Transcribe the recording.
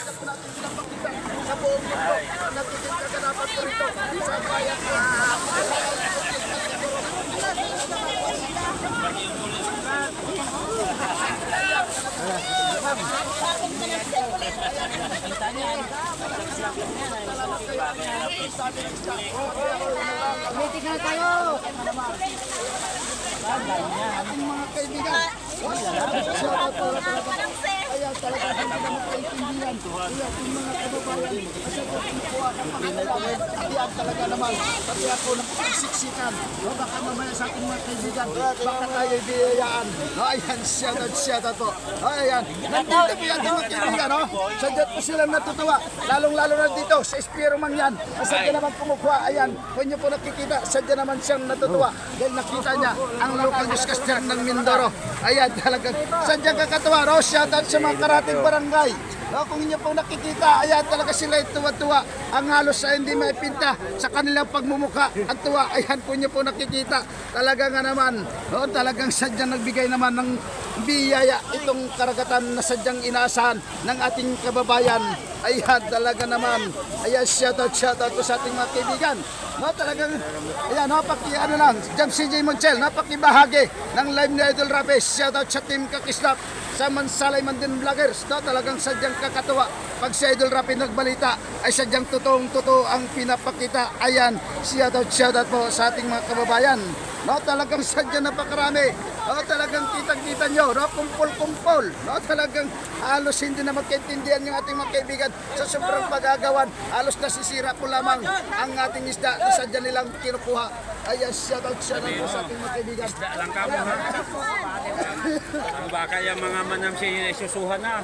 talaga po natin pinapakita sa buong mundo. Natitin kaganapan po rito sa bayan. Meeting na tayo! Ating mga kaibigan. Shoutout po kaya talaga hindi na magkaintindihan. Kaya ating mga kababayan, kasi po kinukuha ng pangalaman. Ayan talaga naman. Pati ako nakapagsiksikan. Baka mamaya sa ating mga kaibigan, baka tayo biyayaan. Ayan, shoutout po. Ayan, nandito po yung ating mga kaibigan. Sadya po silang natutuwa. Lalong-lalo na dito sa Espiro Mangyan. Sadya naman kumukuha. Ayan, kung nyo po nakikita, sadya naman siyang natutuwa. Dahil nakita niya ang local newscaster ng Mindoro. Ayan, talagang sadya kakatuwa. Shoutout sa mga karating barangay. Kung inyo po nakikita, ayan talaga sila tuwa-tuwa. Ang halos sa hindi maipinta sa kanilang pagmumuka. Ang tuwa, ayan po inyo po nakikita. Talaga nga naman, talagang sadyang nagbigay naman ng biyaya itong karagatan na sadyang inaasahan ng ating kababayan. Ayan talaga naman. Ayan, shoutout po sa ating mga kaibigan. Talagang, ayan, ano lang, Jam CJ Monchel, napakibahagi ng live ni Idol Rapi. Shoutout sa team Kakisnap, sa Mansalay Mandin Vloggers. Talagang sadyang kakatuwa. Pag si Idol Rapi nagbalita, ay sadyang totoong-totoo ang pinapakita. Ayan, shoutout po sa ating mga kababayan. Talagang sadyang napakarami. Talagang kitang-kita nyo, kumpol-kumpol. Talagang halos hindi na magkaintindihan yung ating mga kaibigan sa sobrang pagagawan. Halos nasisira po lamang ang ating isda na sadya nilang kinukuha. Ayan, shoutout po sa ating mga kaibigan. Isda lang ka mo ha. Ang baka yung mga manam siya susuhan na.